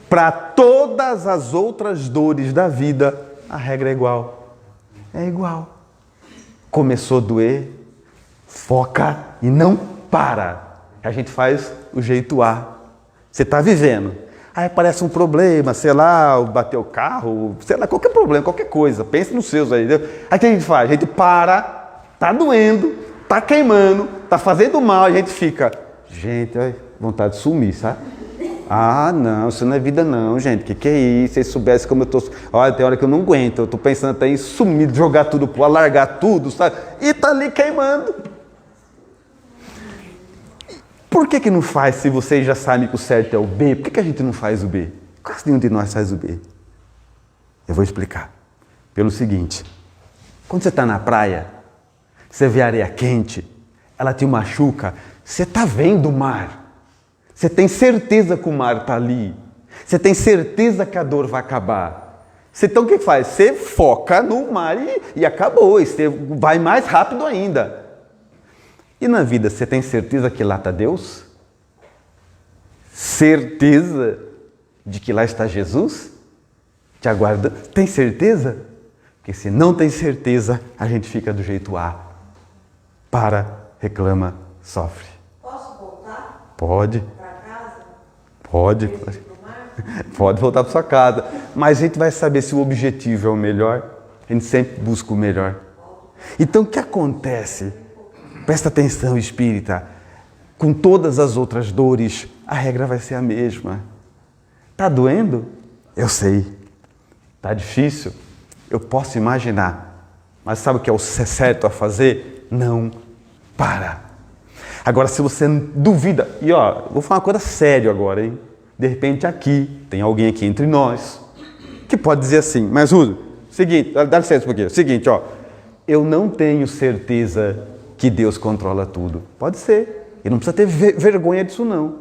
Para todas as outras dores da vida, a regra é igual. É igual. Começou a doer, foca e não para. A gente faz o jeito A. Você está vivendo. Aí aparece um problema, sei lá, bateu o carro, sei lá, qualquer problema, qualquer coisa. Pensa nos seus aí. Aí o que a gente faz? A gente para. Tá doendo, tá queimando, tá fazendo mal, a gente fica, gente, vontade de sumir, sabe? Ah, não, isso não é vida não, gente, que é isso? Se vocês soubessem como eu tô, olha, tem hora que eu não aguento, eu tô pensando até em sumir, jogar tudo pro ar, largar tudo, sabe? E tá ali queimando. Por que não faz, se vocês já sabem que o certo é o B, por que a gente não faz o B? Quase nenhum de nós faz o B. Eu vou explicar. Pelo seguinte, quando você tá na praia, você vê a areia quente, ela te machuca, você está vendo o mar. Você tem certeza que o mar está ali. Você tem certeza que a dor vai acabar. Então o que faz? Você foca no mar e acabou. E você vai mais rápido ainda. E na vida, você tem certeza que lá está Deus? certeza de que lá está Jesus te aguardando? Tem certeza? Porque se não tem certeza, a gente fica do jeito A. Para, reclama, sofre. Posso voltar Pode. para casa? Pode. Pode voltar para sua casa. Mas a gente vai saber se o objetivo é o melhor. A gente sempre busca o melhor. Então o que acontece? Presta atenção, espírita. Com todas as outras dores, a regra vai ser a mesma. Tá doendo? Eu sei. Tá difícil? Eu posso imaginar. Mas sabe o que é o certo a fazer? Não para. Agora, se você duvida, e vou falar uma coisa séria agora, hein? De repente aqui, tem alguém aqui entre nós, que pode dizer assim, mas Rudo, seguinte, dá licença um pouquinho, seguinte, eu não tenho certeza que Deus controla tudo. Pode ser, e não precisa ter vergonha disso não. Não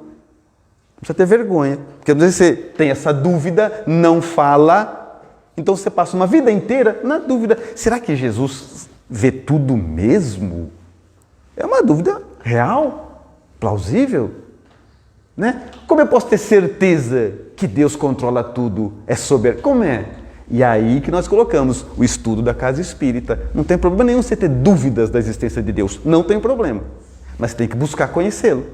precisa ter vergonha, porque às vezes você tem essa dúvida, não fala, então você passa uma vida inteira na dúvida, será que Jesus vê tudo mesmo? É uma dúvida real, plausível, né? Como eu posso ter certeza que Deus controla tudo, é soberano? Como é? E aí que nós colocamos o estudo da casa espírita. Não tem problema nenhum você ter dúvidas da existência de Deus, não tem problema, mas você tem que buscar conhecê-lo.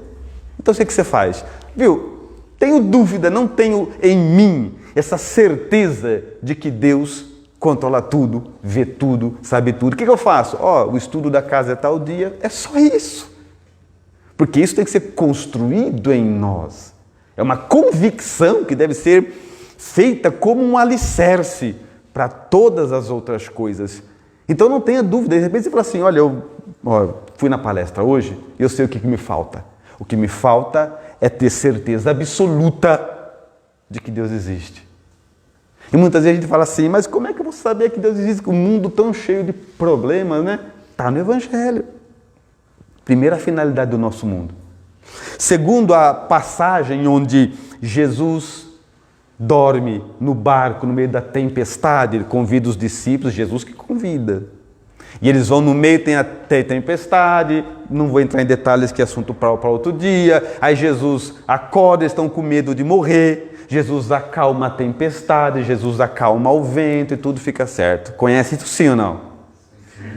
Então o que você faz? Viu? Tenho dúvida, não tenho em mim essa certeza de que Deus controla tudo, vê tudo, sabe tudo. O que eu faço? O estudo da casa é tal dia, é só isso. Porque isso tem que ser construído em nós. É uma convicção que deve ser feita como um alicerce para todas as outras coisas. Então não tenha dúvida. De repente você fala assim, olha, eu fui na palestra hoje e eu sei o que me falta. O que me falta é ter certeza absoluta de que Deus existe. E muitas vezes a gente fala assim, mas como é que eu vou saber que Deus existe? O mundo tão cheio de problemas, né? Está no Evangelho. Primeira finalidade do nosso mundo. Segundo a passagem onde Jesus dorme no barco no meio da tempestade, ele convida os discípulos, Jesus que convida. E eles vão no meio, tem a tempestade, não vou entrar em detalhes que é assunto para outro dia. Aí Jesus acorda, eles estão com medo de morrer. Jesus acalma a tempestade, Jesus acalma o vento e tudo fica certo. Conhece isso sim ou não?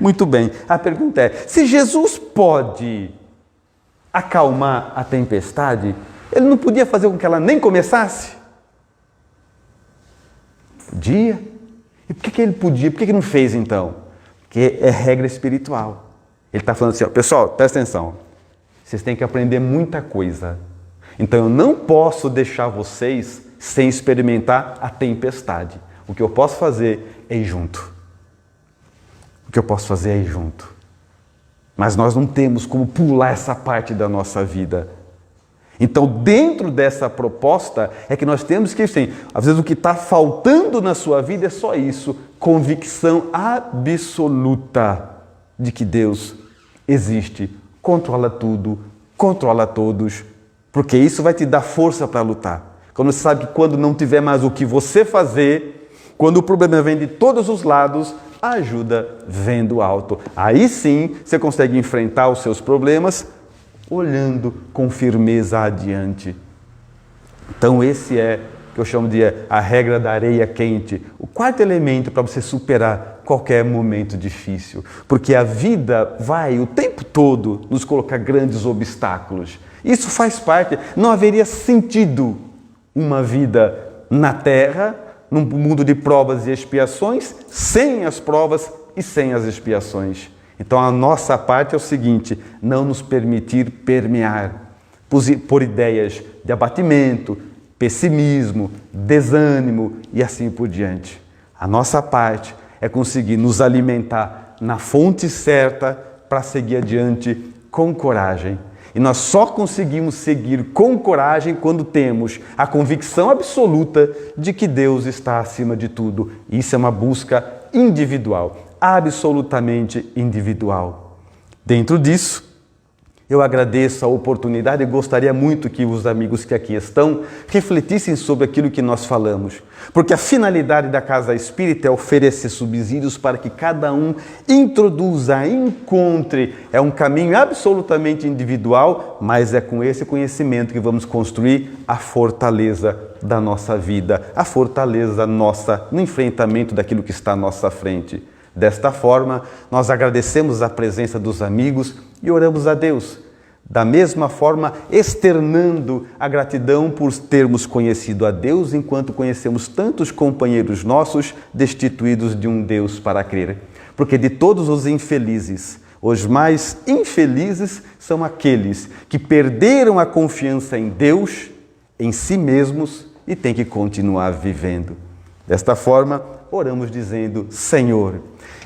Muito bem. A pergunta é, se Jesus pode acalmar a tempestade, ele não podia fazer com que ela nem começasse? Podia. E por que ele podia? Por que não fez então? Porque é regra espiritual. Ele está falando assim, pessoal, presta atenção. Vocês têm que aprender muita coisa. Então eu não posso deixar vocês sem experimentar a tempestade. O que eu posso fazer é ir junto. O que eu posso fazer é ir junto. Mas nós não temos como pular essa parte da nossa vida. Então, dentro dessa proposta, é que nós temos que, assim, às vezes o que está faltando na sua vida é só isso, convicção absoluta de que Deus existe, controla tudo, controla todos, porque isso vai te dar força para lutar. Quando você sabe que quando não tiver mais o que você fazer, quando o problema vem de todos os lados, a ajuda vem do alto. Aí sim você consegue enfrentar os seus problemas olhando com firmeza adiante. Então esse é o que eu chamo de a regra da areia quente. O quarto elemento para você superar qualquer momento difícil. Porque a vida vai o tempo todo nos colocar grandes obstáculos. Isso faz parte. Não haveria sentido uma vida na Terra, num mundo de provas e expiações, sem as provas e sem as expiações. Então a nossa parte é o seguinte, não nos permitir permear por ideias de abatimento, pessimismo, desânimo e assim por diante. A nossa parte é conseguir nos alimentar na fonte certa para seguir adiante com coragem. E nós só conseguimos seguir com coragem quando temos a convicção absoluta de que Deus está acima de tudo. Isso é uma busca individual, absolutamente individual. Dentro disso, Eu agradeço a oportunidade e gostaria muito que os amigos que aqui estão refletissem sobre aquilo que nós falamos. Porque a finalidade da Casa Espírita é oferecer subsídios para que cada um introduza, encontre. É um caminho absolutamente individual, mas é com esse conhecimento que vamos construir a fortaleza da nossa vida, a fortaleza nossa no enfrentamento daquilo que está à nossa frente. Desta forma, nós agradecemos a presença dos amigos e oramos a Deus. Da mesma forma, externando a gratidão por termos conhecido a Deus enquanto conhecemos tantos companheiros nossos destituídos de um Deus para crer. Porque de todos os infelizes, os mais infelizes são aqueles que perderam a confiança em Deus, em si mesmos e têm que continuar vivendo. Desta forma, oramos dizendo: Senhor,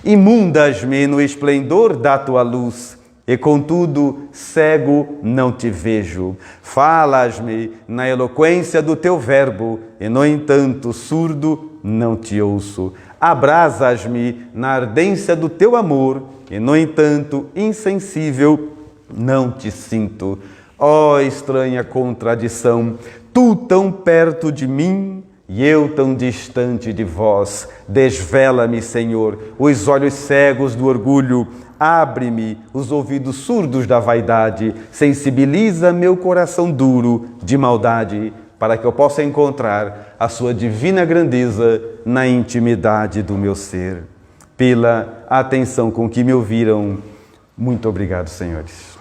imundas-me no esplendor da tua luz, e contudo cego não te vejo. Falas-me na eloquência do teu verbo, e no entanto surdo não te ouço. Abrasas-me na ardência do teu amor, e no entanto insensível não te sinto. Ó estranha contradição, tu tão perto de mim, e eu tão distante de vós. Desvela-me, Senhor, os olhos cegos do orgulho, abre-me os ouvidos surdos da vaidade, sensibiliza meu coração duro de maldade, para que eu possa encontrar a sua divina grandeza na intimidade do meu ser. Pela atenção com que me ouviram, muito obrigado, senhores.